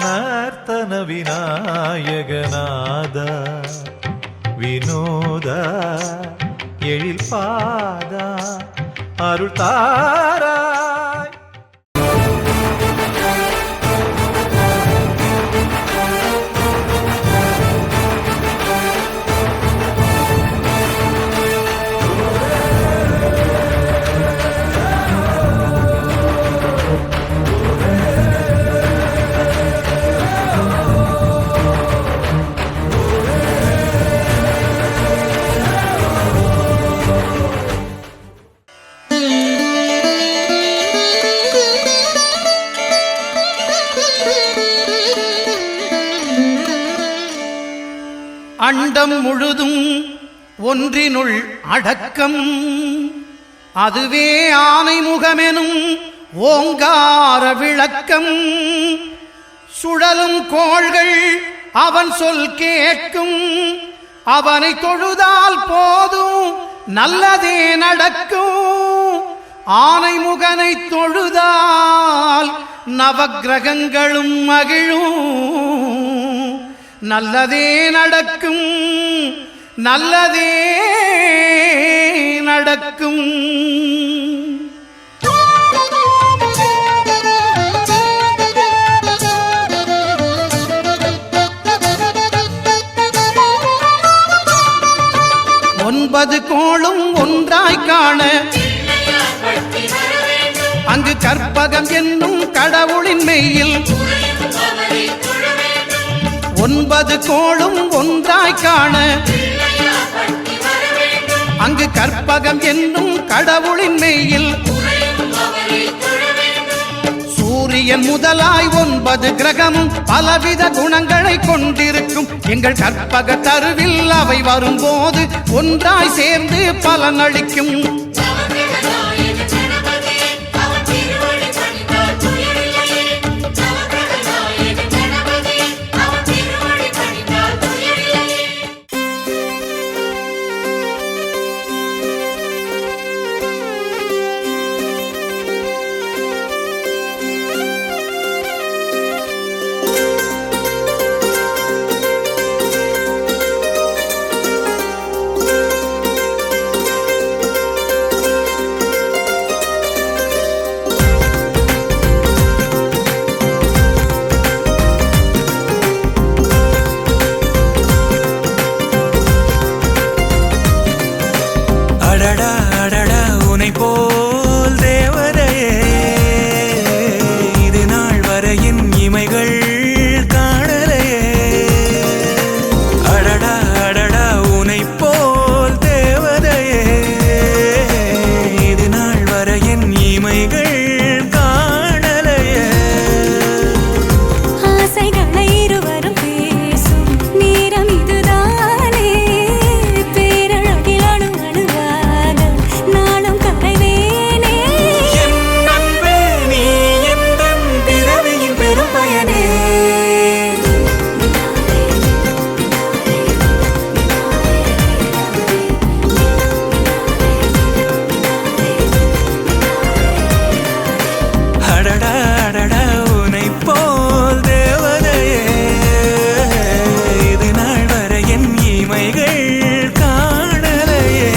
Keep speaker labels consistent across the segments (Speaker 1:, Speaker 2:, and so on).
Speaker 1: நர்த்தன விநாயகநாத வினோத எழில் பாதா அருள் தாராய்.
Speaker 2: அண்டம் முழுதும் ஒன்றினுள் அடக்கம், அதுவே ஆனை முகமெனும் ஓங்கார விளக்கம். சுழலும் கோள்கள் அவன் சொல் கேட்கும், அவனை தொழுதால் போதும் நல்லதே நடக்கும். ஆனை முகனை தொழுதால் நவக்கிரகங்களும் மகிழும். நல்லதே நடக்கும், நல்லதே நடக்கும். ஒன்பது கோளும் ஒன்றாய் காண அங்கு கற்பகம் என்னும் கடவுளின் மெய்யில் ஒன்பது கோளும் ஒன்றாய் காண அங்கு கற்பகம் என்னும் கடவுளின் மெய்யில் சூரியன் முதலாய் 9 கிரகமும் பலவித குணங்களை கொண்டிருக்கும். எங்கள் கற்பக தருவில் அவை வரும்போது ஒன்றாய் சேர்ந்து பலனளிக்கும்.
Speaker 3: போல் தேவதையே இது நாள் வரையின் இமைகள் காணலையே. அடடா அடடா உனை போல் தேவதையே இது நாள் வரையின் இமைகள் காணலையே.
Speaker 4: ஆசைகளை இருவரும் பேசும் நேரம் இதுதானே, பேரழகில் அணுவாக நாளும் கரைவேனே.
Speaker 3: என் அன்பே நீ எந்தன் பிறவியின் பெரும் பயனே. அடடா அடடா உனை போல் தேவதையே இது நாள் வரை என் இமைகள் காணலையே.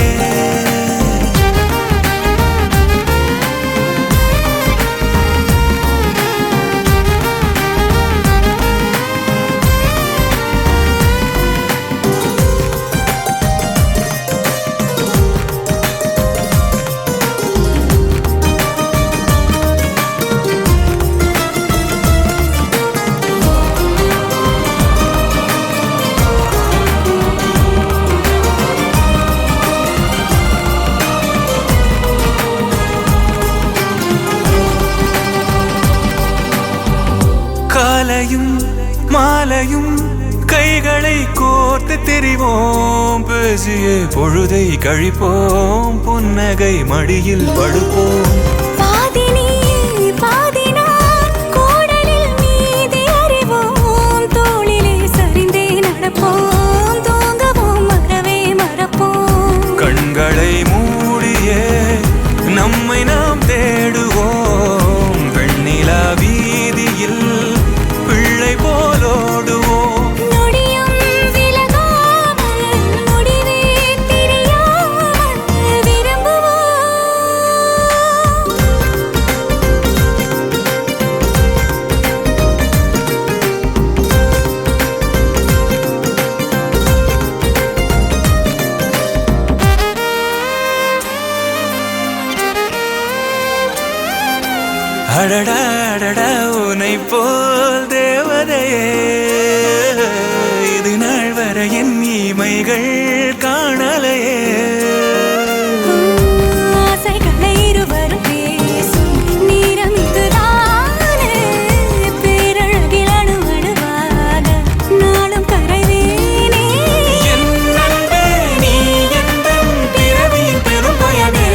Speaker 3: காலையும் மாலையும் கைகளை கோர்த்து திரிவோம், பேசியே பொழுதை கழிப்போம், புன்னகை மடியில் படுப்போம்.
Speaker 4: பாதி நீ பாதி நான் கோடலில் மீதி அறிவோம், தோளிலே சரிந்தே நடப்போம், தூங்கவும் மறவே மறப்போம்.
Speaker 3: கண்களை மூடியே நம்மை நாம் தேடுவோம், வெண்ணிலா வீதியில் பிள்ளை போல் தேவதையே இது நாள் வரை என் இமைகள் காணலையே
Speaker 4: ஆசைகளை இருவரும் பேசும் நேரம் இதுதானே பேரழகில் அணுவணுவாக நாளும் கரைவேனே
Speaker 3: என் அன்பே, நீ எந்தன் பிறவியின் பெரும் பயனே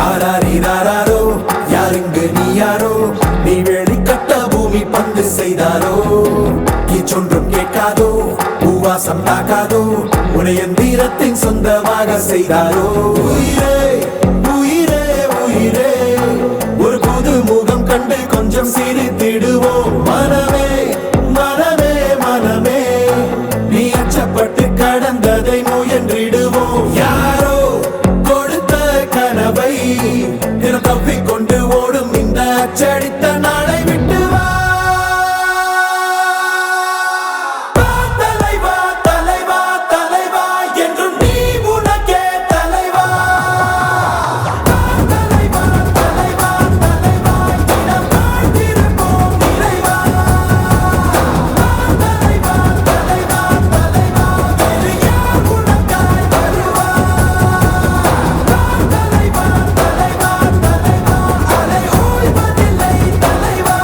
Speaker 5: ஆராரிராரோ யாருங்க நீ யாரோ நீ வெளிக்கட்ட பூமி பந்து செய்தாரோ இச்சொன்றும் கேட்காதோ பூவாசம் தாக்காதோ உனையன் வீரத்தின் சொந்தமாக செய்தாரோ உயிரே உயிரே உயிரே ஒரு புது முகம் கண்டு கொஞ்சம் சிரித்திடுவோம் மனமே மனமே மனமே நீ அச்சப்பட்டு கடந்ததை முயன்றிடுவோம் யாரோ கொடுத்த கனவை தினம் தப்பிக்கொண்டு ஓடும் இந்த அச்சடித்த நாளை விட்டு வா தலைவா தலைவா தலைவா என்றும் நீ உனக்கே தலைவா தலைவா தலைவா தலைவா தினம் வாழ்ந்திருப்போம் நிறைவா தலைவா தலைவா தலைவா வேறு யார் உனக்காய் வருவா தலைவா தலைவா தலைவா அலை ஓய்வதில்லை தலைவா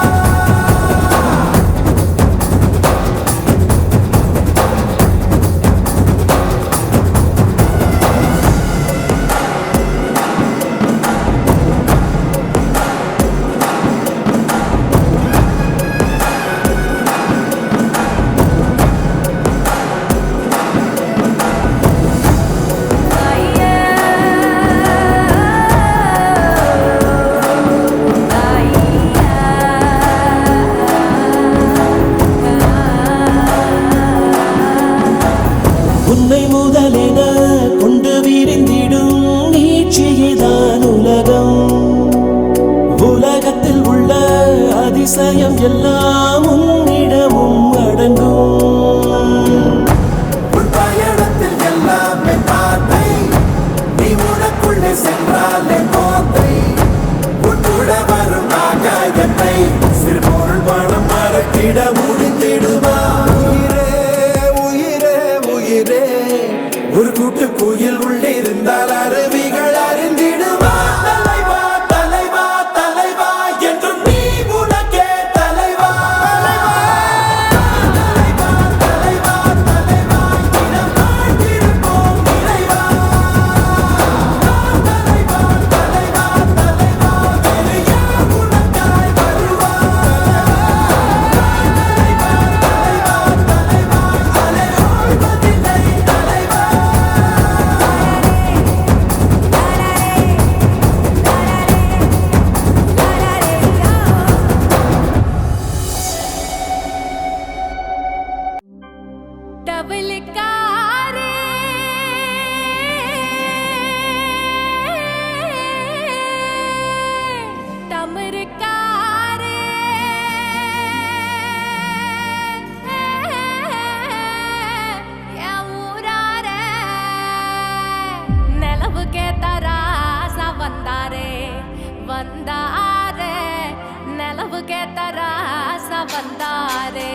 Speaker 3: உன்னை முதலென கொண்டு விரிந்திடும் நீட்சியேதான் உலகம். உலகத்தில் உள்ள அதிசயம் எல்லாம் உன்னிடமும் அடங்கும்.
Speaker 5: உன் பயணத்தில் எல்லாமே பாதை நீ உனக்குள்ளே சென்றாலே போதை உன் கூட வரும் ஆகாயத்தை சிறு பொருள் பணம் மறக்கிட முடிந்திடுமா உயிரே உயிரே உயிரே ஒரு கூட்டு குயில் உள்ளிருந்தால் அருவிகள் அறிந்திடுமா தலைவா தலைவா தலைவா என்றும் நீ உனக்கே தலைவா தலைவா தலைவா தலைவா தினம் வாழ்ந்திருப்போம் நிறைவா தலைவா தலைவா தலைவா வேறு யார் உனக்காய் வருவா தலைவா தலைவா தலைவா அலை ஓய்வதில்லை தலைவா
Speaker 4: டபுள்காரே டமருக்காரே என் ஊராரே நிலவுக்கே தராசா வந்தாரே வந்தாரே நிலவுக்கே தராசா வந்தாரே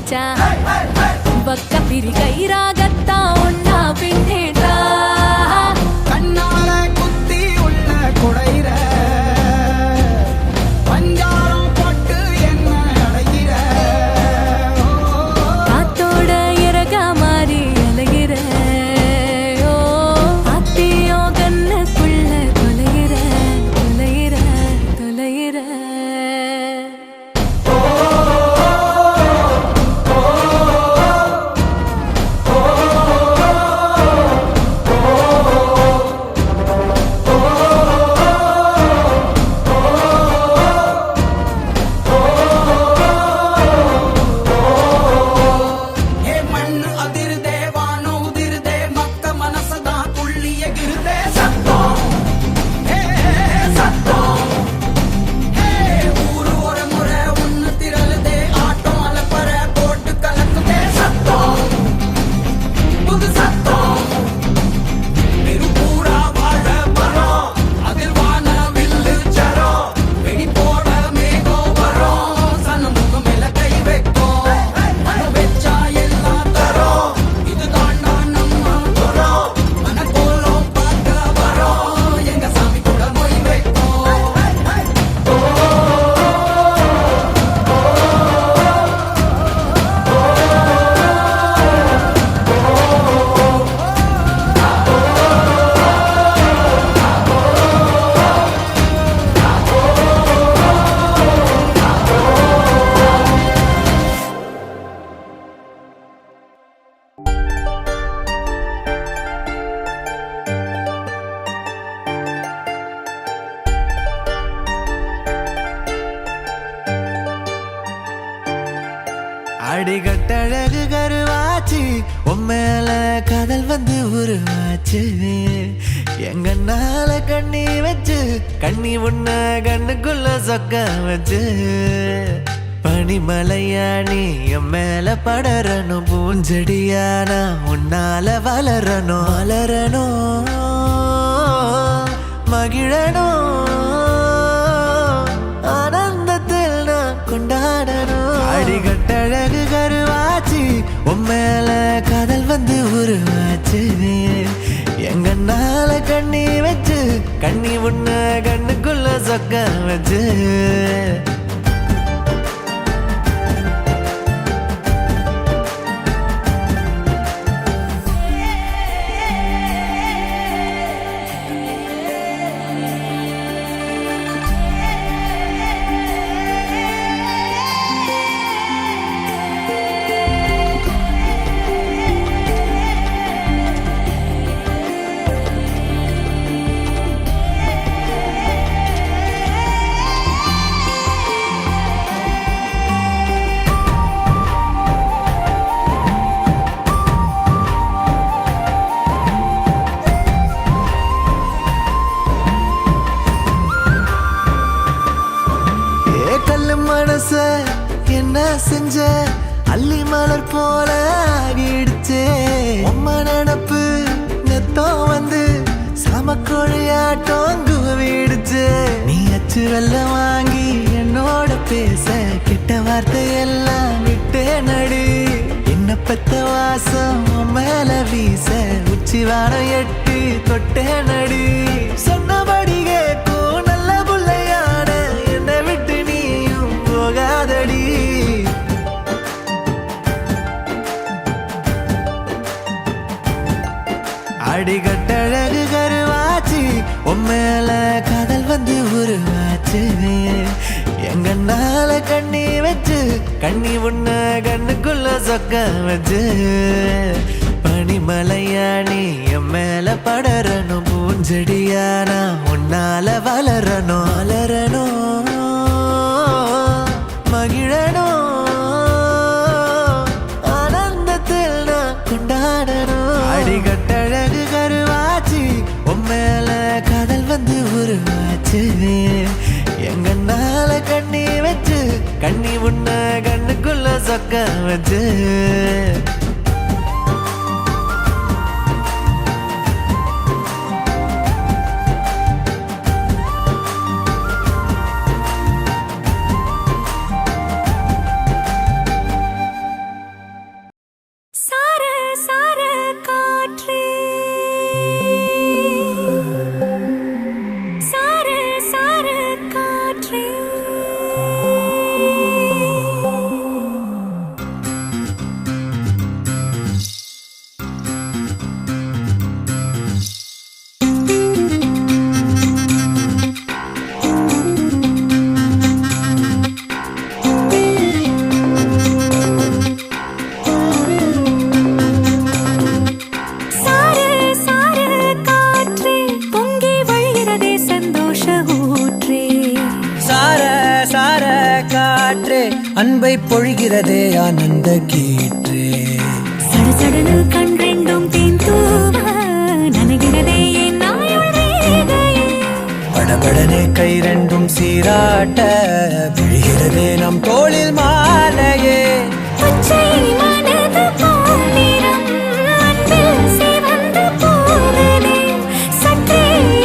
Speaker 4: மச்சான் பக்க பிரி கயிறாகத்தா ஒன்னா பின்னேடா
Speaker 2: கண்ணால குத்தி உள்ள குடையிற பஞ்சாரம் போட்டு என்ன அடைகிற
Speaker 4: காத்தோட இறக மாறி அலைகிற ஓ அத்தியோ கண்ணுக்குள்ள தொலைகிற தொலைகிற தொலைகிற
Speaker 2: ஏ மண்ணு அதிருதே வானோ உதிருதே மக்க மனசதான் துள்ளிய கிருதே சத்தம் ஏ சத்தம் ஏ ஊரு ஒரு முறை ஒன்னு திரளுதே ஆட்டம் அலப்பற போட்டு கலக்குதே சத்தம் புது சத்தம் பெரும்பூரா வாழ மரம் அதில் வான வில்லு சரம் வெடி போட மேகம் வரும் சனமுகம் மேல கை வைக்கும் மனம் வச்சா எல்லாம் தரும் இதுதான் நம்ம தரும் மனக்கோலம் பார்க்க வரோம் எங்க சாமி கூட மொய் வைக்கும்
Speaker 3: அடிகட்டழகு கருவாச்சு உம்மேல காதல் வந்து உருவாச்சு எங்கன்னால கண்ணி வச்சு கண்ணி உன்ன கண்ணுக்குள்ள சொக்க வச்சு பனிமலையா நீ என் மேல படரணும் பூஞ்செடியானா உன்னால வளரணும் வளரணும் மகிழணும் ஆனந்தத்தில் நான் கொண்டாடணும் அடிகட்டழகு கருவாச்சு உம்மேல காதல் வந்து உருவாச்சு எங்கன்னால கண்ணி வச்சு கண்ணி உன்ன கண்ணுக்குள்ள சொக்க வச்சு மனச என்ன செஞ்ச அள்ளி மலர் போல ஆகிடுச்சே உம்ம நினப்பு நெத்தம் வந்து சமக்கொழியாட்டம் குவிடுச்சு நீ அச்சு வெல்ல வாங்கி என்னோட பேச கிட்ட வார்த்தை எல்லாம் விட்டே நடி என்ன பெத்த வாசம் உன் மேல வீச உச்சி வாரம் எட்டி தொட்டே நடி சொன்னபடி கேட்கும் நல்ல புள்ளையான என்னை விட்டு நீயும் போகாதடி அடிகட்டழகு கருவாச்சு உம்மேல காதல் வந்து உருவாச்சு எங்கன்னால கண்ணி வச்சு கண்ணி உன்ன கண்ணுக்குள்ள சொக்க வச்சு பனிமலையா நீ என் மேல படரணும் பூஞ்செடியானா உன்னால வளரணும் வளரணும் மகிழணும் ஆனந்தத்தில் நான் கொண்டாடணும் அடிகட்டழகு கருவாச்சு உம்மேல காதல் வந்து உருவாச்சு எங்கன்னால கண்ணி வச்சு கண்ணி உன்ன கண்ணுக்குள்ள சொக்க வச்சு அன்பை பொழிகிறதே ஆனந்த கீற்றே
Speaker 4: சடசடனு கண் ரெண்டும் தேன் தூவ நனைகிறதே என் நாயுள் ரேகையே.
Speaker 3: படபடனே கை ரெண்டும் சீராட்ட விழுகிறதே நம் தோளில் மாலையே
Speaker 4: பச்சை மனது பொன்னிறம் அன்பில் சிவந்து போகுதே. சற்றே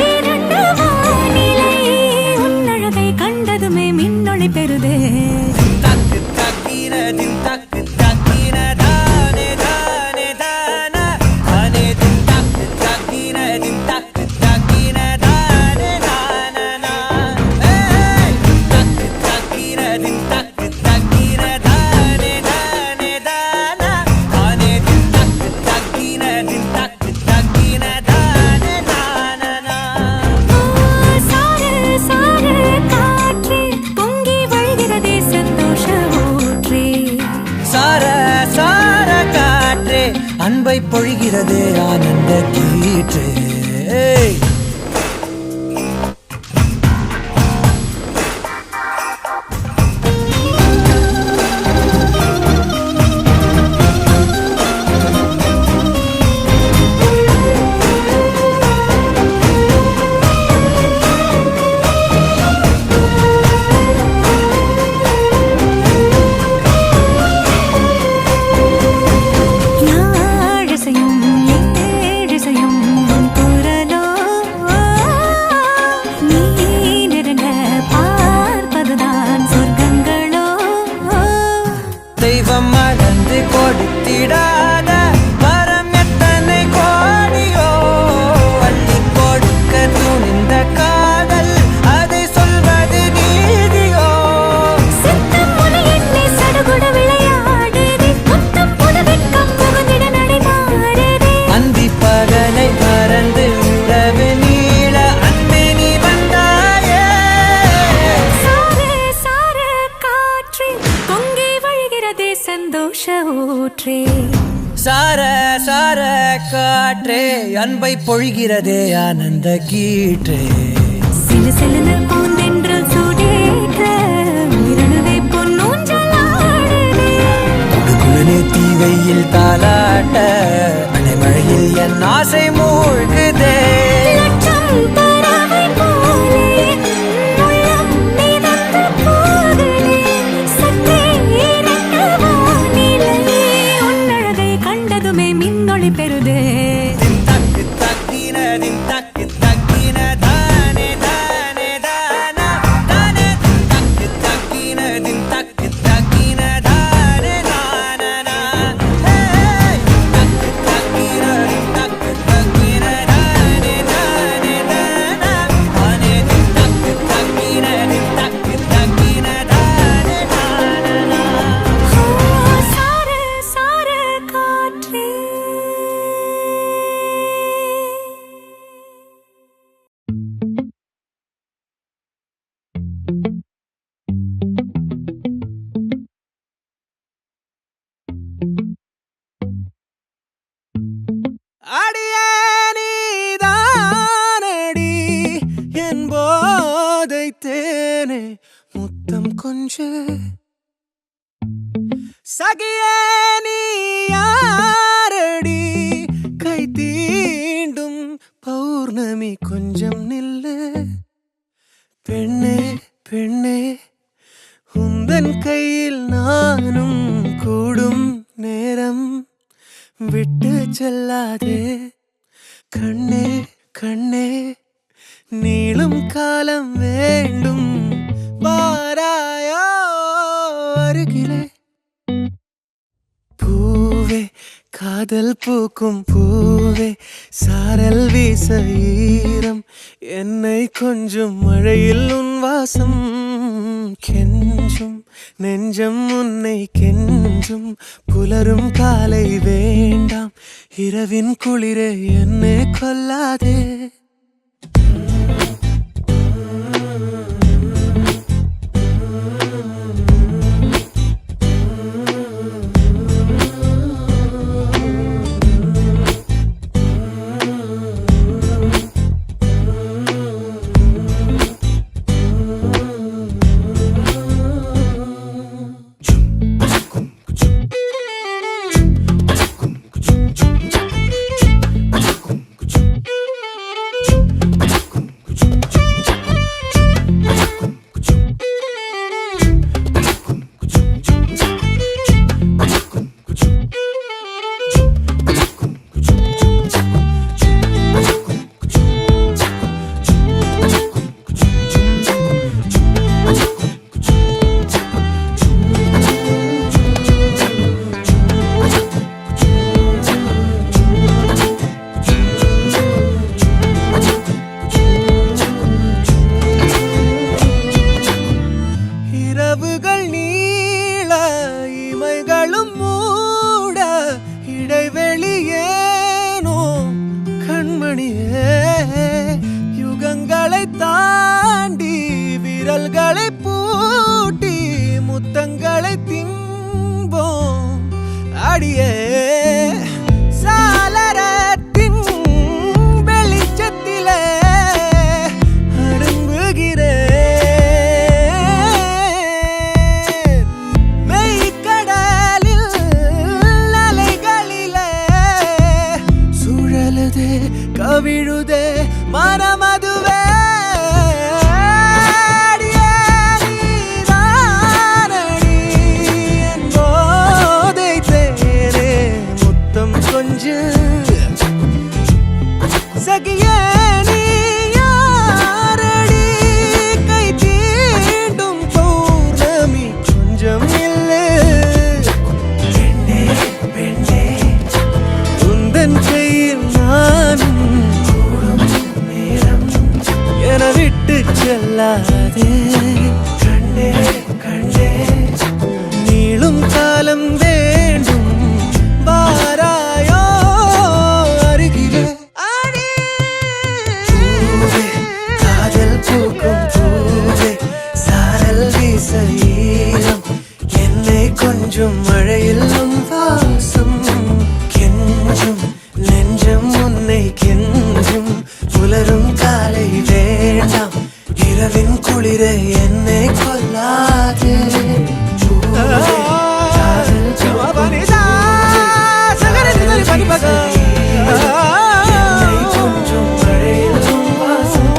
Speaker 4: இருண்ட வானிலை உன்னழகை கண்டதுமே மின்னொளி பெறுதே.
Speaker 3: தக்கு தக்கின தின் தக்கு தக்கின தானே தானே தானா தானே தின் தக்கு தக்கின தின் தக்கு தக்கின தானே தானா தக்கு தக்கின தின் தக்கு தக்கின தானே தானே தானா தானே தின் தக்கு தக்கின தின் தக்கு தக்கின தானே தானா
Speaker 4: சார சார காற்றே பொங்கி வழிகிறதே சந்தோஷ ஊற்றே.
Speaker 3: சார சார காற்றே அன்பை பொழிகிறதே ஆனந்த கீற்றே
Speaker 4: யாழிசையும் ஏழிசையும் உன் குரலோ நீ நெருங்க பார்ப்பதுதான் சொர்க்கங்களோ.
Speaker 3: தெய்வம் மறந்து கொடுத்திடாத வரம் எத்தனை கோடியோ அள்ளி கொடுக்க துணிந்த காதல் அதை சொல்வது நீதியோ
Speaker 4: சித்தம் முனை எண்ணி சடுகுட விளையாடுதே. முத்தம் புது வெட்கம் புகுந்திட நடை மாறுதே.
Speaker 3: அந்தி பகலை மறந்து உறவு நீள அன்பே நீ வந்தாயே
Speaker 4: சார சார காற்றே பொங்கி வழிகிறதே சந்தோஷ ஊற்றே.
Speaker 3: சார சார காற்றே அன்பை பொழிகிறதே ஆனந்த கீற்றே
Speaker 4: சிலு சிலுன்னு பூந்தென்றல் சூடேற்ற உயிரணுவே பொன்னூஞ்சலாடுதே.
Speaker 3: குடுகுடுனே தீவையில் தாலாட்ட மழைமழையில் என் ஆசை மூழ்குதே
Speaker 4: லட்சம் பறவை போலே உள்ளம் மிதந்து போகுதே. சற்றே இருண்ட வானிலை உன்னழகை கண்டதுமே மின்னொளி பெறுதே.
Speaker 3: தக்கு தக்கின தின் தக்கு தக்கின தானே தானே தானா தானே தக்கு தக்கின தின் தக்கு தக்கின தானே தானா தக்கு தக்கின தின் தக்கு தக்கின தானே தானே தானா தானே தின் தக்கு தக்கின தின் தக்கு தக்கின தானே தானா
Speaker 4: சார சார காற்றே.
Speaker 3: அடியே நீதானடி என் போதை தேனே முத்தம் கொஞ்சு சகியே நீ யாரடி கை தீண்டும் பௌர்ணமி கொஞ்சம் நில்லு பெண்ணே பெண்ணே உந்தன் கையில் நானும் கூடும் நேரம் விட்டு செல்லாதே கண்ணே கண்ணே நீளும் காலம் வேண்டும் வாராயோ அருகிலே பூவே காதல் பூக்கும் பூவே சாரல் வீச ஈரம் என்னை கொஞ்சம் மழையில் உன் வாசம் கெஞ்சும் நெஞ்சம் உன்னை கெஞ்சும் புலரும் காலை வேண்டாம் இரவின் குளிரே என்னை கொல்லாதே விரல்களை பூட்டி முத்தங்களை தின்போம் அடியே சாளரத்தின் வெளிச்சத்திலே அடும்புகிறேன் மெய்க்கடலில் அலைகளிலே சுழலுதே கவிழுதே மனமதுவே சகியே நீ யாரடி கை தீண்டும் பௌர்ணமி கொஞ்சம் இல்லை பெண்ணே பெண்ணே உந்தன் கையில் நானும் கூடும் நேரம் என விட்டு செல்லாதே கண்ணே கண்ணே நீளும் காலம் வேண்டும் வாராயோ அருகிலே காதல் பூக்கும் பூவே சாரல் வீச ஈரம் என்னை கொஞ்சம் மழையில் உன் வாசம் கெஞ்சும் நெஞ்சம் உன்னை கெஞ்சும் புலரும் காலை வேண்டாம் இரவின் குளிரை என்னை கொல்லாதே பூவே, காதல் பூக்கும் பூவே, என்னை கொஞ்சம் மழையில் உன் வாசம்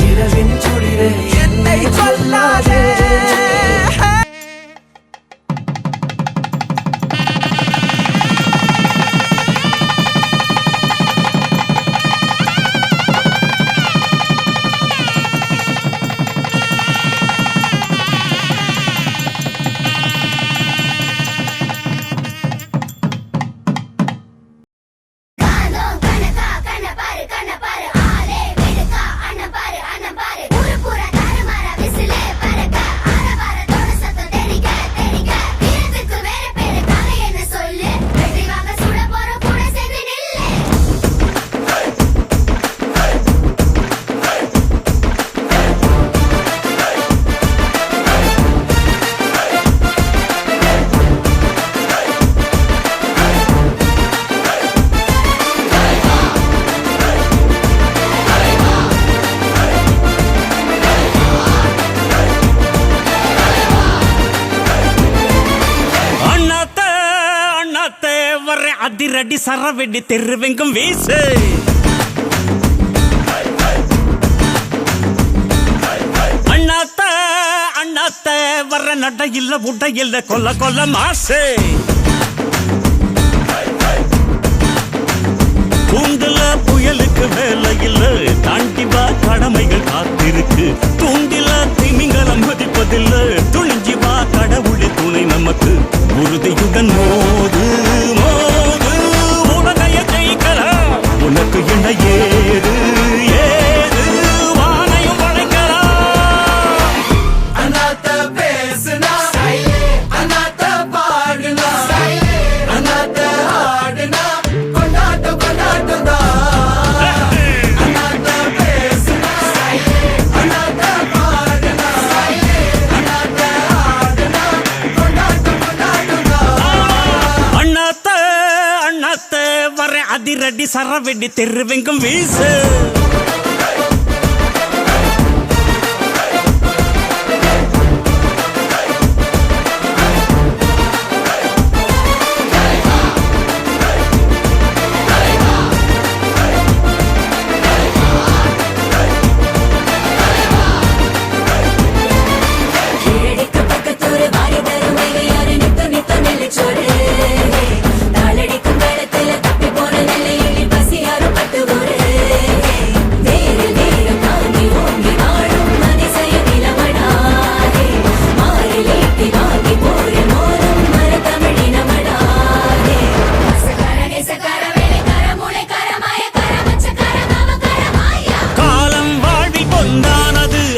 Speaker 3: இரவின் குளிரை என்னை கொல்லாதே
Speaker 6: அதிரடி சரவெடி தெருவெங்கும் வீசு அண்ணாத்த அண்ணாத்த வர்ற நட இல்ல உட இல்ல கொல்ல கொல்ல மாசு கூண்டுல புயலுக்கு வேலை இல்ல தாண்டி வா கடமைகள் காத்திருக்கு தூண்டில திமிங்கலம் மதிப்பதில்ல துணிஞ்சி வா கடவுளே துணை நமக்கு உறுதியுடன் மோது மோது உலகைய ஜெயிக்கலாம் உனக்கு என்ன ஏது ஏது வானையும் வளைக்கலாம்
Speaker 5: அநாத பேசுனா அநாத பாடுனா அநாத ஆடுனா கொண்டாட்டம் கொண்டாட்டம் தான் அநாத பேசுனா அநாத பாடுனா அநாத ஆடுனா கொண்டாட்டம் கொண்டாட்டம் தான்
Speaker 6: அண்ணாத்த அண்ணாத்த வர அதிரடி சரவெடி தெருவெங்கும் வீசு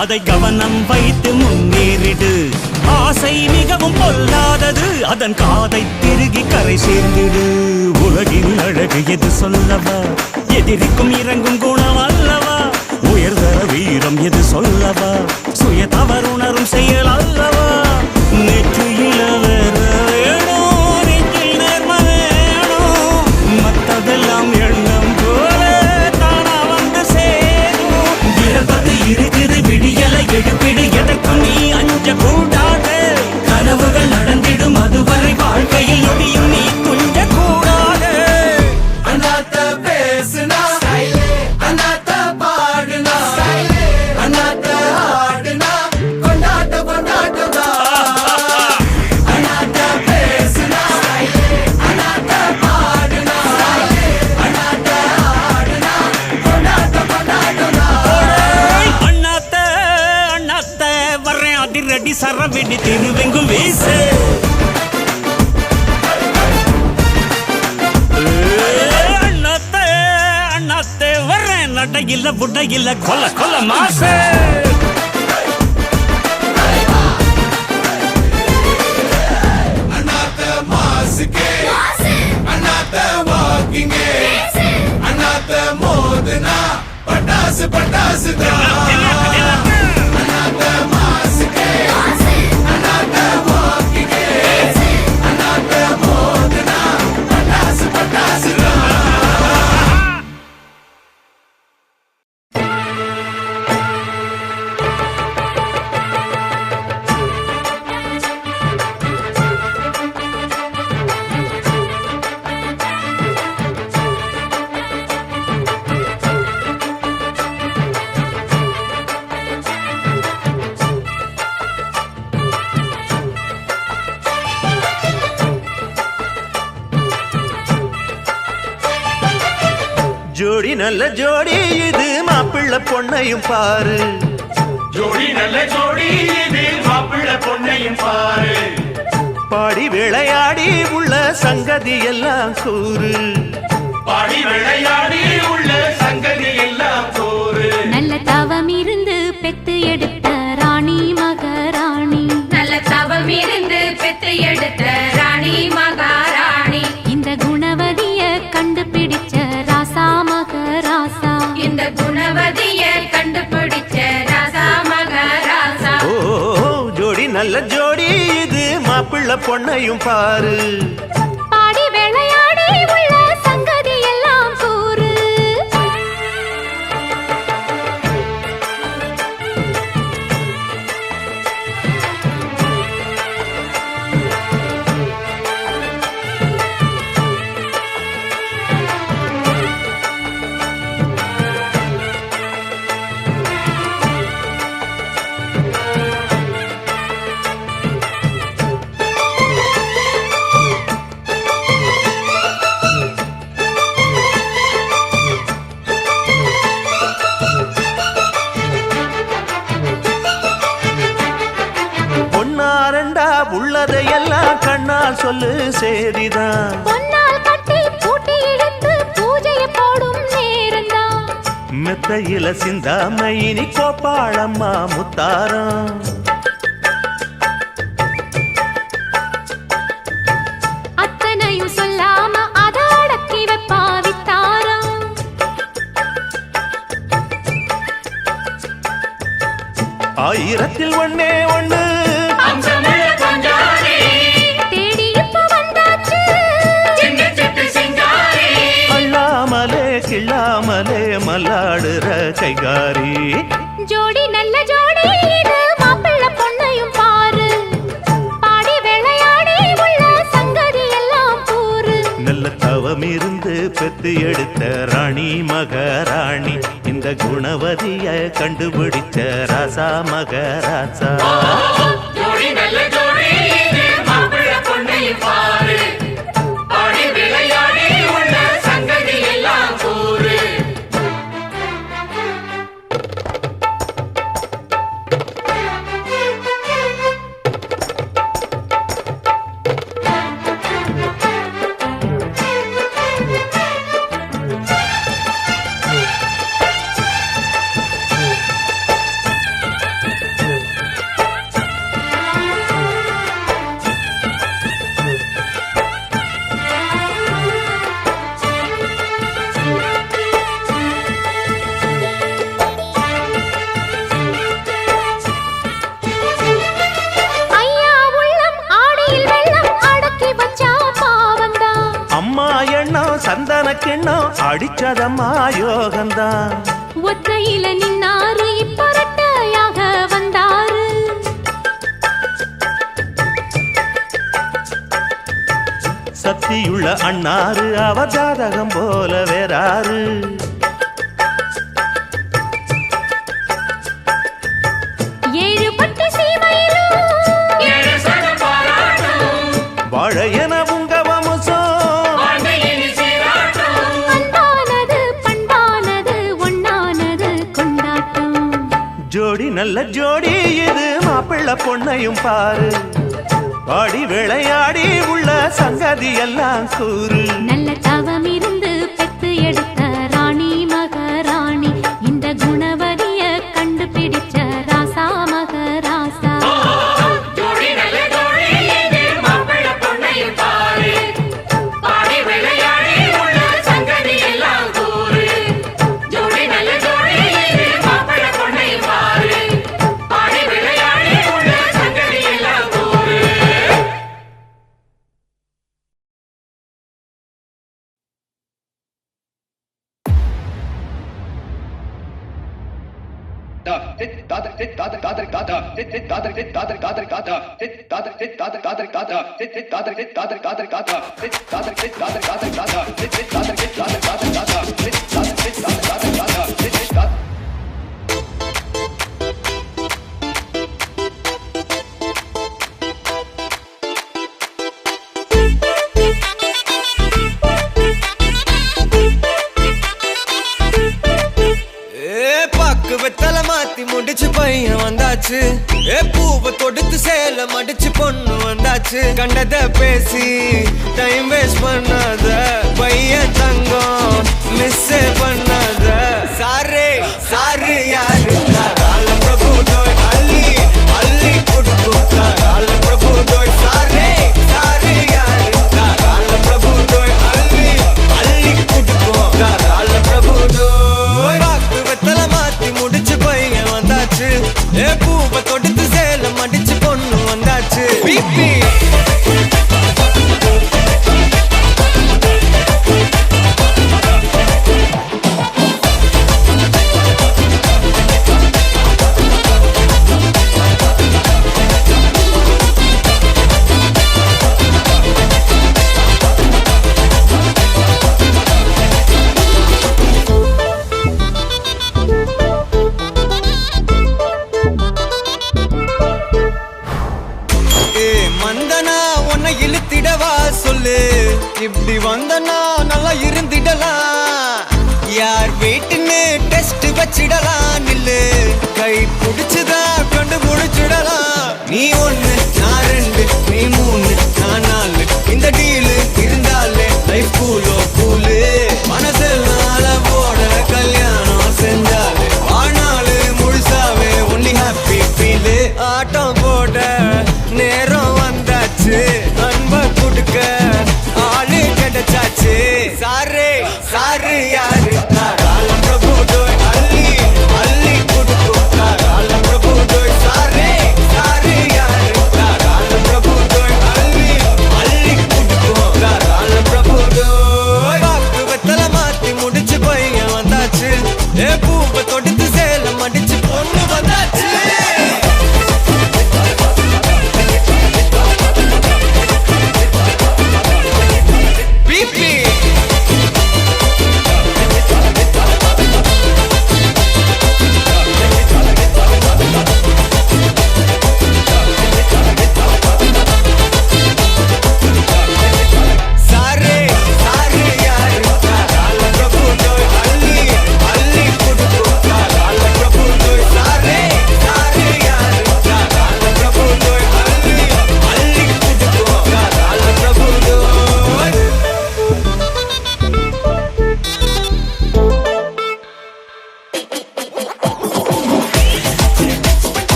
Speaker 6: அதை கவனம் வைத்து முன்னேறிடு ஆசை மிகவும் பொல்லாதது அதன் காதை திருகி கரை சேர்ந்திடு உலகின் அழகு எது சொல்லவா எதிரிக்கும் இறங்கும் குணம் அல்லவா உயர்தர வீரம் எது சொல்லவா சுய தவறுணரும் செயல் அல்லவா நெற்றியில வேற வேணும் நெற்றில் நேர்ம வேணும் மற்றதெல்லாம் எண்ணம் போல தானா வந்து சேரும் இருபது இருக்குது விடியலை எடுப்பிடு எதற்கும் நீ அஞ்ச கூடாது கனவுகள் நடந்திடும் அதுவரை வாழ்க்கையில் நொடியும் நீ துஞ்ச கூடாது
Speaker 5: அண்ணாத்த பேசுனா அண்ணாத்த பாடுனா அண்ணாத்த ஆடுனா கொண்டாட்ட கொண்டாட்டதா அண்ணாத்த பேசுனா அண்ணாத்த பாடுனா அண்ணாத்த ஆடுனா கொண்டாட்ட கொண்டாட்டதா
Speaker 6: அண்ணாத்த அண்ணாத்த வர்றேன் அதிரடி சரவெடி திருவெங்கும் வீசு அண்ணாத்த அண்ணாத்த வர்றேன் நடையில புடையில கொல்ல கொல்ல மாசு
Speaker 5: அண்ணாத்த மாசுக்கே அண்ணாத்த வாக்கிங்கே அண்ணாத்த மோதுனா பட்டாசு பட்டாசு அண்ணாத்த மாசுக்கே அண்ணாத்த வாக்கிங்கே அண்ணாத்த மோதுனா பட்டாசு பட்டாசு
Speaker 1: ஜோடி நல்ல ஜோடி இது மாப்பிள்ளை பொண்ணையும் பாரு
Speaker 5: ஜோடி நல்ல ஜோடி இது மாப்பிள்ள பொண்ணையும் பாரு
Speaker 1: பாடி விளையாடி உள்ள சங்கதி எல்லாம் கூறு
Speaker 5: பாடி விளையாடி உள்ள சங்கதி எல்லாம் போரு
Speaker 4: நல்ல தவம் இருந்து பெத்து எடுத்த ராணி மகாராணி
Speaker 7: நல்ல தவம் இருந்து பெத்து எடுத்த ராணி மகாராணி
Speaker 4: இந்த குணவதிய கண்டுபிடிச்ச ராசா மகராசா
Speaker 7: இந்த குணவதிய கண்டுபிடிச்ச ராசா மகாராசா
Speaker 1: ஓ ஜோடி நல்ல ஜோடி இது மாப்பிள்ளை பொண்ணையும் பாரு
Speaker 4: பாடி விளையாடி உள்ள சங்கதி எல்லாம் கூறு
Speaker 1: பொன்னாரண்டா உள்ளதையெல்லாம் கண்ணால் சொல்லு சேதிதான்
Speaker 4: பொன்னால் கட்டி பூட்டி இழுத்து பூஜையை போடும் நேரம்தான்
Speaker 1: மெத்தையில சிந்தாம இனி கோப்பாளம்மா முத்தாரம்
Speaker 4: அத்தனையும் சொல்லாம அத அடக்கி வைப்பா வித்தாரம்
Speaker 1: ஆயிரத்தில் ஒண்ணே ஒண்ணு
Speaker 5: அம்சமுள்ள கொஞ்சாரி
Speaker 4: தேடி இப்ப வந்தாச்சு
Speaker 5: சின்ன சிட்டு சிங்காரி
Speaker 1: அள்ளாமலே கிள்ளாமலே மல்லாடுற கைகாரி
Speaker 4: ஜோடி நல்ல ஜோடி இது மாப்பிள்ளை பொண்ணையும் பாரு பாடி விளையாடி உள்ள சங்கதி எல்லாம் கூறு
Speaker 1: நல்ல தவம் இருந்து பெத்து எடுத்த ராணி மகாராணி இந்த குணவதிய கண்டுபிடிச்ச ராசா மகராசா
Speaker 5: ஜோடி நல்ல ஜோடி இது மாப்பிள்ள பொண்ணையும் பாரு பாடி விளையாடி உள்ள சங்கதி எல்லாம் கூறு
Speaker 1: கிண்ணம் அடிச்சதம்மா யோகந்தான்.
Speaker 4: ஒத்தையில நின்னாரு இப்ப ரெட்டையாக வந்தாரு.
Speaker 1: சக்தியுள்ள அண்ணாரு அவ ஜாதகம் போல வேறாரு.
Speaker 4: ஏழு பட்டு சீமையிலும்
Speaker 1: வாழ என உங்க வம்சம்
Speaker 4: அன்பானது பண்பானது ஒண்ணானது கொண்டாட்டம்.
Speaker 1: ஜோடி நல்ல ஜோடி இது மாப்பிள்ளை பொண்ணையும் பாரு. பாடி விளையாடி உள்ள சங்கதி எல்லாம் கூறு.
Speaker 4: நல்ல தவம் இருந்து பெத்து எடுத்த ராணி மகாராணி இந்த குணவதிய கண்டுபிடிச்ச ராசா மகராசா.
Speaker 3: வெத்தலை மாத்தி முடிச்சு பையன் வந்தாச்சு. பூவை தொடுத்து சேல மடிச்சு பொண்ணு வந்தாச்சு. கண்டத பேசி டைம் வேஸ்ட் பண்ணாத பையன் தங்கம் மிஸ் பண்ணாத. சாரே சாரு யாரு கால பிரபு டோய் அள்ளி அள்ளி கொடுத்தா கால பிரபு டோய். சாரே சாரு யாரு கால பிரபு டோய் அள்ளி அள்ளி கொடுத்தா கால பிரபு டோய். பாக்கு வெத்தலை மாத்தி முடிச்சு பையன் வந்தாச்சு. பூவை தொடுத்து சேல மடிச்சு பொண்ணு வந்தாச்சு. பிபி இப்படி வந்தனா நல்லா இருந்திடலாம். யார் வீட்டுன்னு டெஸ்ட் வச்சிடலாம். நில்லு கை பிடிச்சுதா கண்டு முடிச்சிடலாம். நீ ஒண்ணு நான் ரெண்டு நீ மூணு நான் நாலு இந்த டீலு இருந்தாலே லைஃப் கூலோ கூலு. மனசெல்லாம் போட கல்யாணம் செஞ்சாலே ஆனாலு முழுசாவே ஒன்லி ஹாப்பி ஃபீலு. ஆட்டம் போட நேரம் வந்தாச்சு. அன்பை கொடுக்க ஆளு கிடைச்சாச்சு. சாரே சாரு யாரு கால பிரபு டோய் அள்ளி அள்ளி கொடுத்தா கால பிரபு டோய். சாரே சாரு யாரு கால பிரபு டோய் அள்ளி அள்ளி கொடுத்தா கால பிரபு டோய். பாக்கு வெத்தலை மாத்தி முடிச்சு பையன் வந்தாச்சு. பூவை தொடுத்து சேல மடிச்சு பொண்ணு வந்தாச்சு. பிபி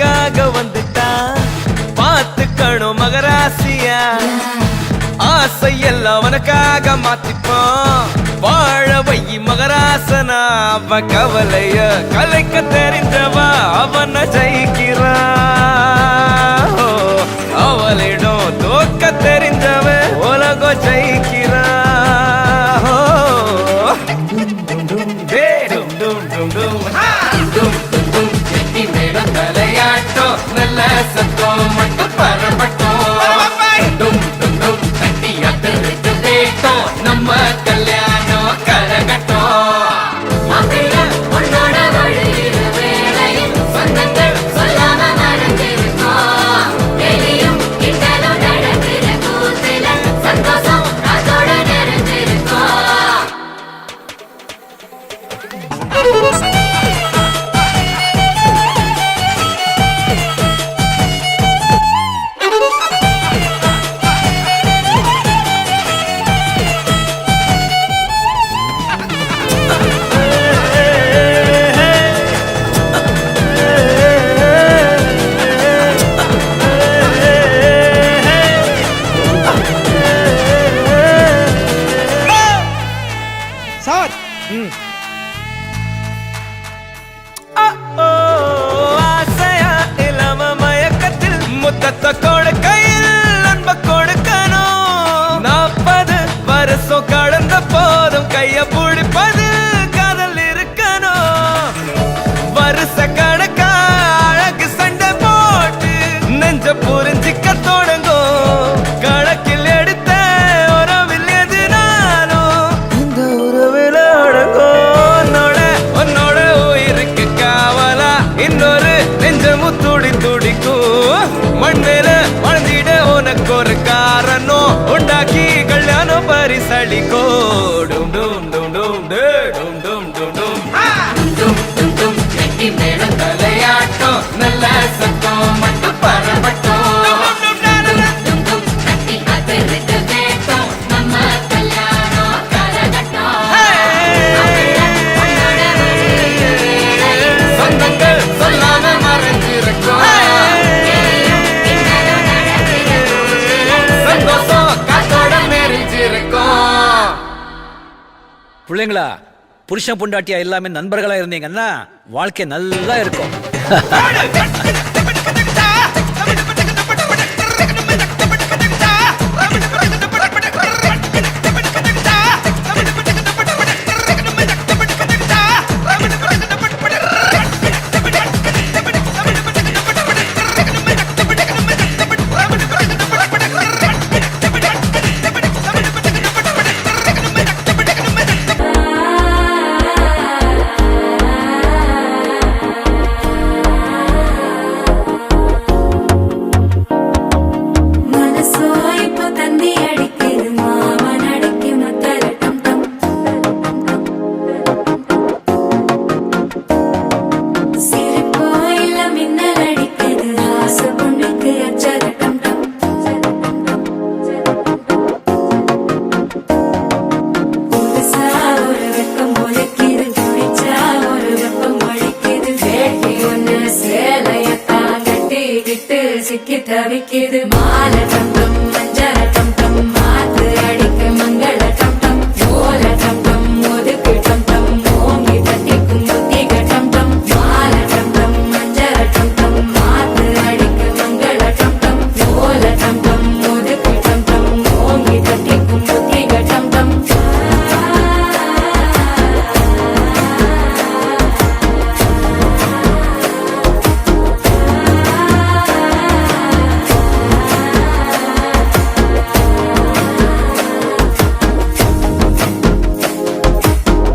Speaker 3: உனக்காக வந்துட்டான் பார்த்துக்கணும் மகராசியா ஆசையெல்லாம் அவனுக்காக மாத்திப்போம் வாழ வை மகராசனா அவன் கவலைய கலைக்க தெரிஞ்சவா அவனை ஜெயிக்கிறா அவளிடம் தோக்க தெரிஞ்சவன் உலகம் ஜெயிக்கிறா தலையாட்டம் நல்ல சத்தம் மட்டும் பரப்பட்டும் நம்ம கல்யாணம் கரகட்டும்
Speaker 7: உன்னோட வழியில வேளையில் சொந்தங்கள் சொல்லாம மறந்திருக்கோம் வெளியும் கிண்டலும் நடக்கிற கூத்துல சந்தோஷம் அதோட நிறைஞ்சிருக்கோம்
Speaker 3: ஆசையா இல்லாம மயக்கத்தில் முத்தத்தை கொடுக்கையில் அன்ப கொடுக்கணும் 40 வருஷம் கடந்த போதும் கைய பிடிப்பது காதல் இருக்கணும் வருஷ கணக்கா அழகு சண்டை போட்டு நெஞ்ச புரிஞ்சிக்க தொடங்கும் கணக்கில் எடுத்த உறவில் எதுனாலும் இந்த உறவில் அடங்கும் உன்னோட உயிருக்கு காவலா இன்னொரு நெஞ்சமு துடிக்கும் மண்ணில வாழ்ந்திட உனக்கு ஒரு காரணம் உண்டாக்கி கல்யாணம் பரிசளிக்கோ டும் டும் டும் டும் டும் டும் டும் டும் தலையாட்டம் நல்ல சத்தம் மட்டும் பரப்பட்டும்
Speaker 7: நம்ம கல்யாணம் கரகட்டும்
Speaker 3: சொந்தங்கள் சொல்லாம மறைஞ்சிருக்கும் சந்தோஷம் காத்தோட மெரிஞ்சிருக்கும்
Speaker 8: பிள்ளைங்களா புருஷன் பொண்டாட்டியா எல்லாமே நண்பர்களா இருந்தீங்கன்னா வாழ்க்கை நல்லா இருக்கும்
Speaker 4: மனசோ இப்போ தந்தி அடிக்குது மாமன் அடிக்கு மத்தல டம் டம் சிரிப்போ இல்ல மின்னல் அடிக்குது ஆசை பொண்ணுக்கு அச்சத டம் டம் புதுசா ஒரு வெக்கம் ஒலிக்குது துடிச்சா ஒரு வெப்பம் ஒழிக்குது வேட்டி ஒண்ணு சேலையத்தான் கட்டிக்கிட்டு சிக்கி தவிக்குது மாலை டம் டம் மஞ்சள டம் டம் மாத்து அடிக்க மங்கள டம் டம் ஓல டம் டம் ஒதுக்கு டம் டம் ஓங்கி தட்டிக்கும் புத்திக டம் டம் மாலை டம் டம் மஞ்சள டம் டம் மாத்து அடிக்க மங்கள டம் டம் ஓல டம் டம் ஒதுக்கு டம் டம் ஓங்கி தட்டிக்கும் புத்திக டம் டம்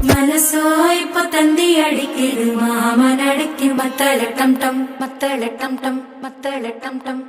Speaker 4: மனசோ இப்போ தந்தி அடிக்குது மாமன் அடிக்கு மத்தள டம் டம் மத்தள டம் டம் மத்தள டம் டம்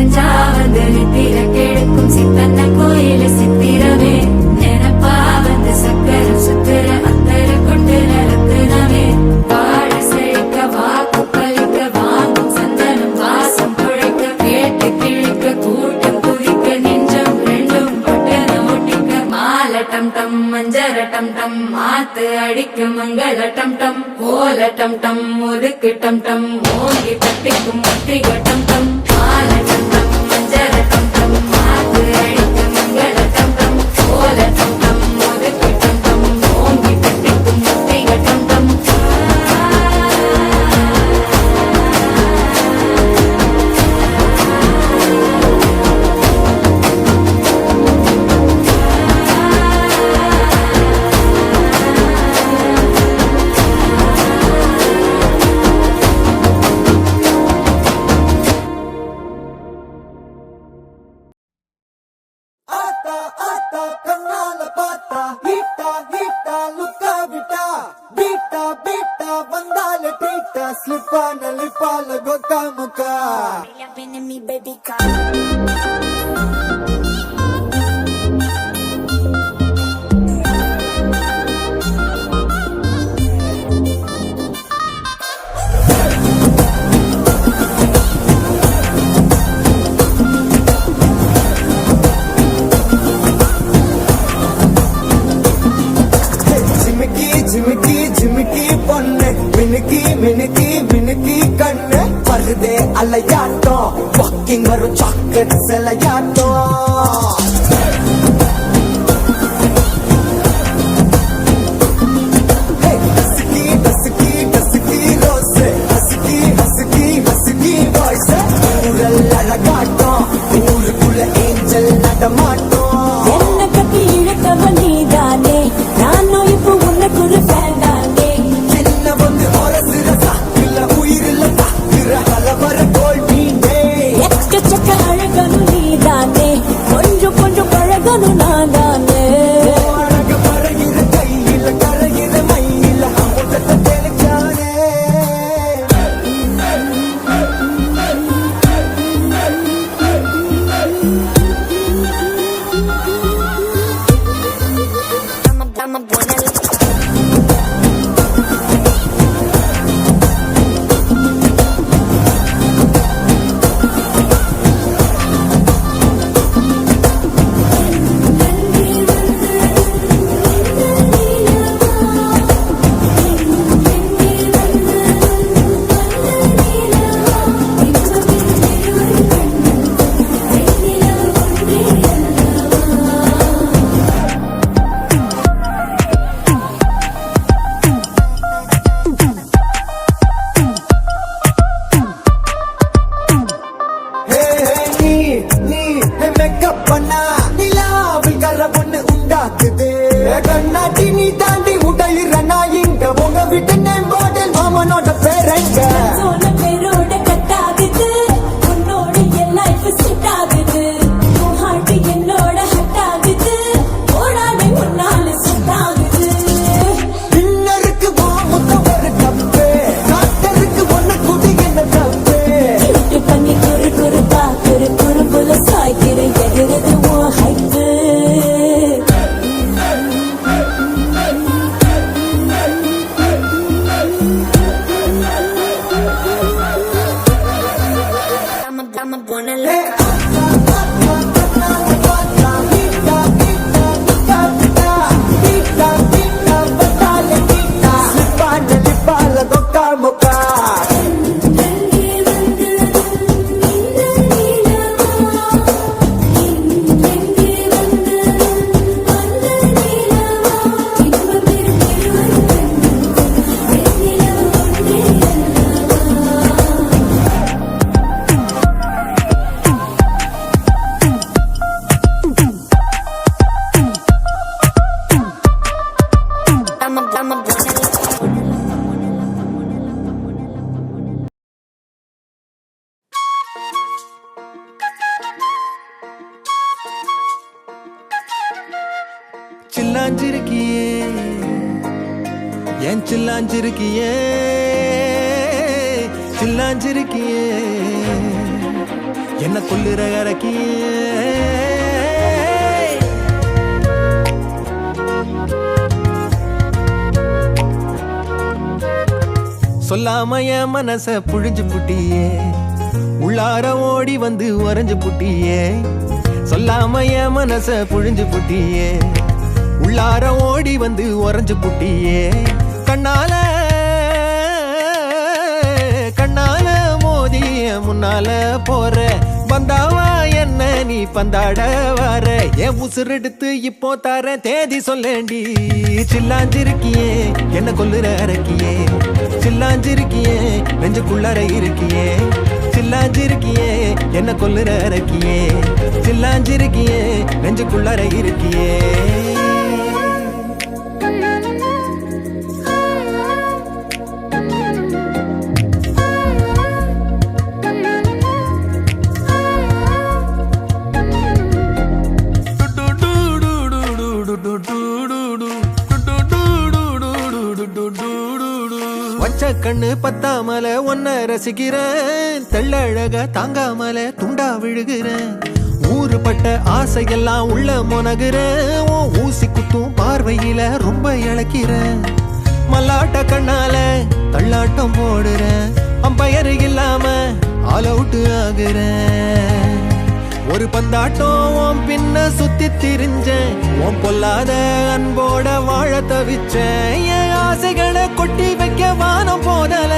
Speaker 4: தெரிஞ்சா வந்து நித்திர கெடுக்கும் சித்தன்ன கோயில சித்திரமே நினப்பா வந்து சக்கர சுத்திர அத்தர கொண்டு நடத்துனவே வாழ செழிக்க வாக்கு பலிக்க வாங்கும் சந்தனம் வாசம் குழைக்க கேட்டு கிழிக்க கூட்டம் குதிக்க நெஞ்சம் ரெண்டும் பொட்டன ஒட்டிக்க மால டம் டம் மஞ்சர டம் டம் மாத்து அடிக்க மங்கள டம் டம் ஓல டம் டம் ஒதுக்கு டம் டம் மோங்கி தட்டிக்கும் முத்திக டம் டம் மால டம் டம் மஞ்சர டம் டம் மாத்து அடிக்க மங்கள டம் டம் ஓல டம் டம் ஒதுக்கு டம் டம் மோங்கி தட்டிக்கும் முத்திக டம் டம்
Speaker 5: ஆத்தா ஆத்தா கண்ணால பார்த்தா ஹீட்டா ஹீட்டா லுக்கா விட்டா பீட்டா பீட்டா வந்தால ட்ரீட்டா ஸ்லிப்பான லிப்பால கொக்கா முக்கா ஜிமிக்கி ஜிமிக்கி ஜிமிக்கி பொண்ணு மினுக்கி மினுக்கி மினுக்கி கண்ணு வருதே அலையாட்டம் வாக்கிங் வரும் சாக்லேட் சிலையாட்டம் husky husky husky rose husky husky husky voice ஊரல் அழகாட்டம் ஊருக்குள்ள ஏஞ்சல் நடமாட்டம்
Speaker 9: என்ன கட்டி இழுத்தவ நீதானே நானும் இப்போ உனக்குள்ள வேண்டானே
Speaker 5: என்ன வந்து ஒரசுற சாக்குல உயிரில்ல தாக்குற கலவர கோல் மீனே
Speaker 9: எக்கச்சக்க அழகனும் நீதானே கொஞ்சம் கொஞ்சம் பழகனும் நான்தானே
Speaker 5: அழக பழகிற கையில கரையிற மயில அமுதத்தை தெளிச்சானே நீ மேக்கப் பண்ணா நிலாவில் கர ஒண்ணு உண்டாக்குது கண்ணாட்டி நீ தாண்டி உடையிற நான் இங்க உங்க வீட்டு நேம் போர்டில் மாமனோட பேரங்க
Speaker 9: சொன்ன பேரோட கட்டாகுது உன்னோட என் லைஃப் செட் ஆகுது உன் ஹார்ட் என்னோட ஹட் ஆகுது ஓடானே உன்னால செட் ஆகுது
Speaker 5: இன்னருக்கு முத்தம் ஒரு தப்பு டாக்டருக்கு ஒண்ணு குடி என்ன தப்பு
Speaker 9: கிட்டு பண்ணி குறு குறுப்பா குறு குறுப்புல சாய்க்கிற எகிறது உன் ஹைப்பு
Speaker 3: சில்லாஞ்சிருக்கியே என் சில்லாஞ்சிருக்கியே சில்லாஞ்சிருக்கியே என்ன கொல்லுற அரக்கியே. சொல்லாம என் மனச புழிஞ்சு புட்டியே, உள்ளார ஓடி வந்து உறைஞ்சு புட்டியே. சொல்லாம என் மனச புழிஞ்சு புட்டியே, உள்ளார ஓடி வந்து உறைஞ்சு புட்டியே. கண்ணால கண்ணால மோதி முன்னால போற, வந்தாவா என்ன நீ பந்தாட வர. என் உசுரெடுத்து இப்போ தர தேதி சொல்லேண்டி. சில்லாஞ்சிருக்கியே என்ன கொல்லுற அரக்கியே, சில்லாஞ்சிருக்கியே நெஞ்சுக்குள்ளார இருக்கியே. சில்லாஞ்சிருக்கியே என்ன கொல்லுற அரக்கியே, சில்லாஞ்சிருக்கியே நெஞ்சுக்குள்ளார இருக்கியே. வச்ச கண்ணு பத்தாமல ஒன்ன ரசிக்கிறேன், தெள்ளழக தாங்காமல துண்டா விழுகிறேன். ஊறுபட்ட ஆசையெல்லாம் உள்ள மொனகுறேன், ஊசி குத்தும் பார்வையில ரொம்ப இழக்கிறேன். மல்லாட்ட கண்ணால தள்ளாட்டம் போடுறேன், அம்பயர் இல்லாம ஆல் அவுட் ஆகுறேன். ஒரு பந்தாட்டம் பின்ன சுத்தி திரிஞ்சேன், உன் பொல்லாத அன்போட வாழ தவிச்சேன். என் ஆசைகளை கொட்டி வைக்க வானம் போதல,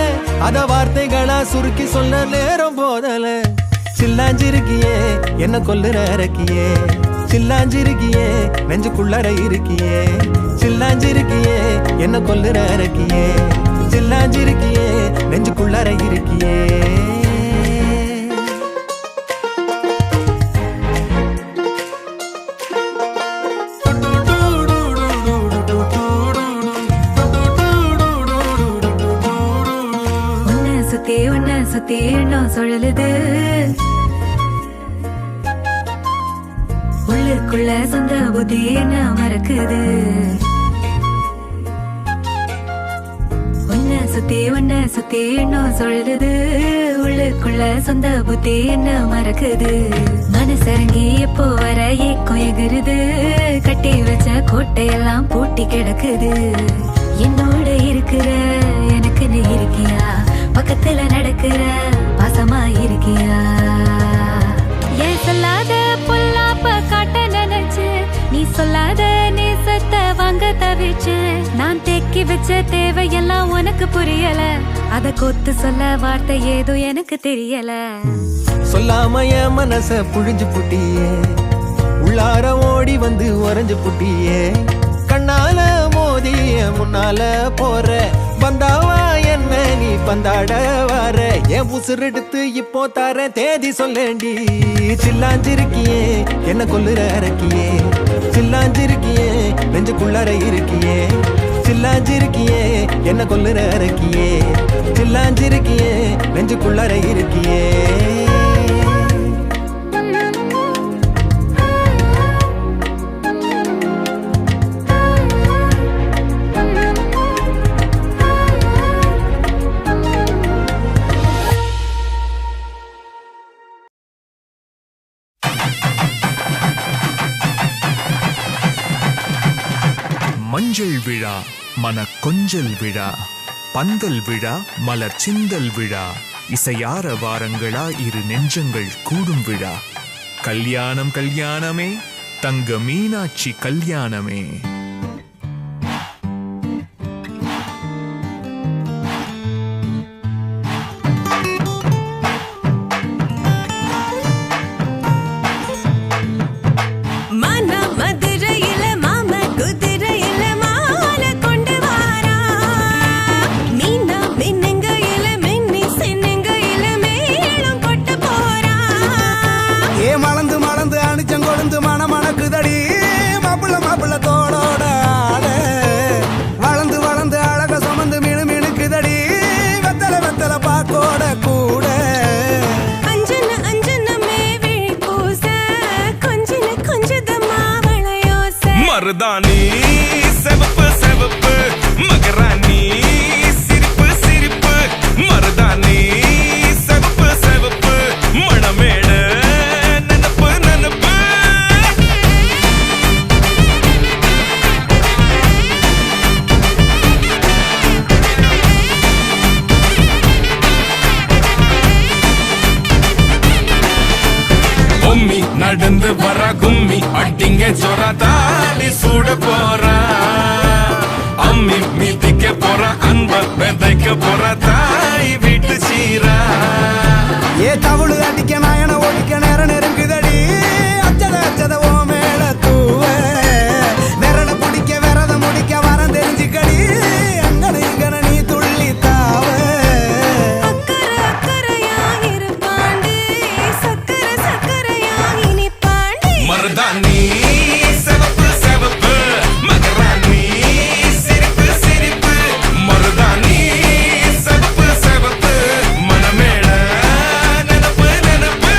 Speaker 3: அத வார்த்தைகளா சுருக்கி சொல்ல நேரம் போதல. சில்லாஞ்சிருக்கியே என்ன கொல்லுற அரக்கியே, சில்லாஞ்சிருக்கியே நெஞ்சுக்குள்ளற இருக்கியே. சில்லாஞ்சிருக்கியே என்ன கொல்லுற அரக்கியே, சில்லாஞ்சிருக்கியே நெஞ்சுக்குள்ளற இருக்கியே.
Speaker 4: உன்னை சுத்தி எண்ணம் சுழலுது, உள்ளுக்குள்ள சொந்த புத்தி என்ன மறக்குது. உன்னை சுத்தி எண்ணம் சுழலுது, உள்ளுக்குள்ள சொந்த புத்தி என்ன மறக்குது. மனசரங்கி எப்போ வர ஏக்கம் எகுருது, கட்டி வச்ச கோட்டையெல்லாம் பூட்டி கிடக்குது. என்னோட இருக்கிற எனக்கு நீ இருக்கியா, பக்கத்துல நடக்கிற பாசமா இருக்கியா. ஏன் சொல்லாத பொல்லாப்ப காட்ட நினைச்சு, நீ சொல்லாத நேசத்தை வாங்க தவிச்சு. நான் தேக்கி வச்ச தேவையெல்லாம் உனக்கு புரியல, அத கொத்து சொல்ல வார்த்தை ஏதோ எனக்கு தெரியல.
Speaker 3: சொல்லாம என் மனச புழிஞ்சு புட்டியே, உள்ளார ஓடி வந்து உறைஞ்சு புட்டியே. கண்ணால மோதி முன்னால போற, வந்தாவா என்ன நீ பந்தாட வர. என் உசுரெடுத்து இப்போ தர தேதி சொல்லேண்டி. சில்லாஞ்சிருக்கியே என்ன கொல்லுற அரக்கியே, சில்லாஞ்சிருக்கியே நெஞ்சுக்குள்ளார இருக்கியே. சில்லாஞ்சிருக்கியே என்ன கொல்லுற அரக்கியே, சில்லாஞ்சிருக்கியே நெஞ்சுக்குள்ளார இருக்கியே.
Speaker 10: மஞ்சள் விழா மன கொஞ்சல் விழா, பந்தல் விழா மலர் சிந்தல் விழா, இசையார வாரங்களா இரு நெஞ்சங்கள் கூடும் விழா. கல்யாணம் கல்யாணமே தங்க மீனாட்சி கல்யாணமே.
Speaker 11: மருதாணி செவப்பு செவப்பு, மகராணி சிரிப்பு சிரிப்பு. மருதாணி செவப்பு செவப்பு, மணமேட நடந்து வர கும்மி அடிங்க ஜொரா தாடி சூட போறா அம்மி மீதிக்க போற அன்ப விதைக்க போற தாய் வீட்டு சீரா
Speaker 5: ஏ தவுளு அடிக்க நாயன ஓடிக்க நேரம் நெருங்குதடி அச்சத அச்சத ஓ மேல தூவ விரல பிடிக்க விரத முடிக்க வரம் தெரிஞ்சுக்கடி அங்கன இங்கன நீ துள்ளி தாவ
Speaker 9: அக்கறை அக்கறையாகிரு பாண்டி சக்கரை சக்கரையாகினி பாண்டி
Speaker 11: மருதாணி செவப்பு செவப்பு மகராணி சிரிப்பு சிரிப்பு மருதாணி செவப்பு செவப்பு மனமேள நினப்பு நினப்பு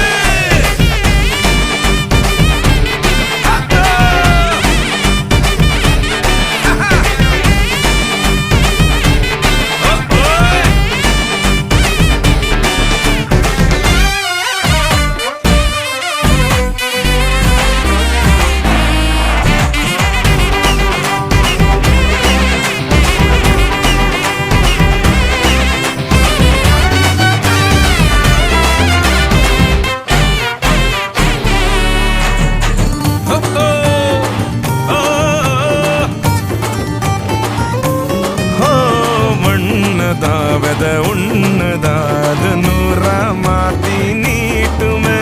Speaker 11: மண்ணதாவத உன்னதாத நூறா மாத்தி நீட்டுமே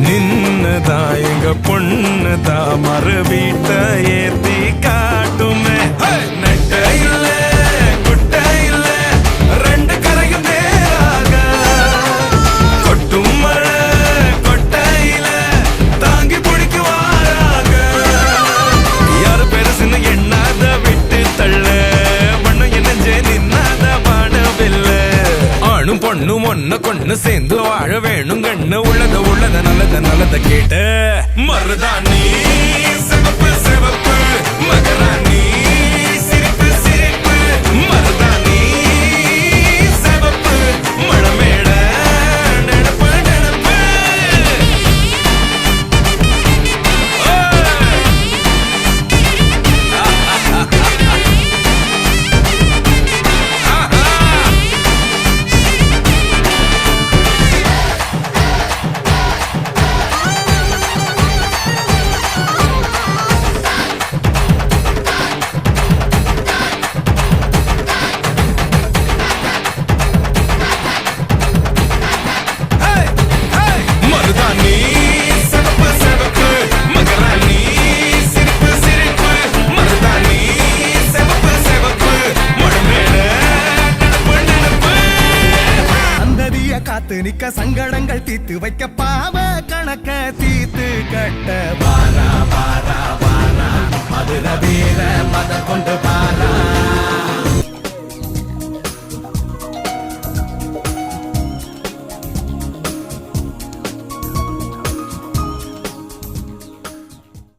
Speaker 11: நின்னதா எங்க பொண்ணுதா மறு வீட்ட ஏத்தி காட்டுமே நெட்ட இல்ல குட்ட இல்ல ரெண்டு கரையும் நேராக கொட்டும் மழை கொட்டையில தாங்கி பிடிக்குவாராக யாரு பெருசுன்னு எண்ணாத விட்டு தள்ள பண்ணு என்னஞ்சே நின்னாத பாடவில்ல ஆணும் பொண்ணும் ஒன்ன கொண்டு சேர்ந்து வாழ வேணும் கண்ணு உள்ளத நல்லத கேட்டு மருதாணி சிவப்பு சிவப்பு மகராணி சிரிப்பு சிரிப்பு மருதாணி சிவப்பு மணமேட நினப்பு நினப்பு மருதாணி சிவப்பு சிவப்பு மகராணி சிரிப்பு சிரிப்பு மருதாணி சிவப்பு சிவப்பு மணமேட நினப்பு நினப்பு
Speaker 5: அந்ததிய காத்து நிக்க சங்கடங்கள் தீத்து வைக்க பாவ கணக்க தீத்து கட்ட வாரா வாரா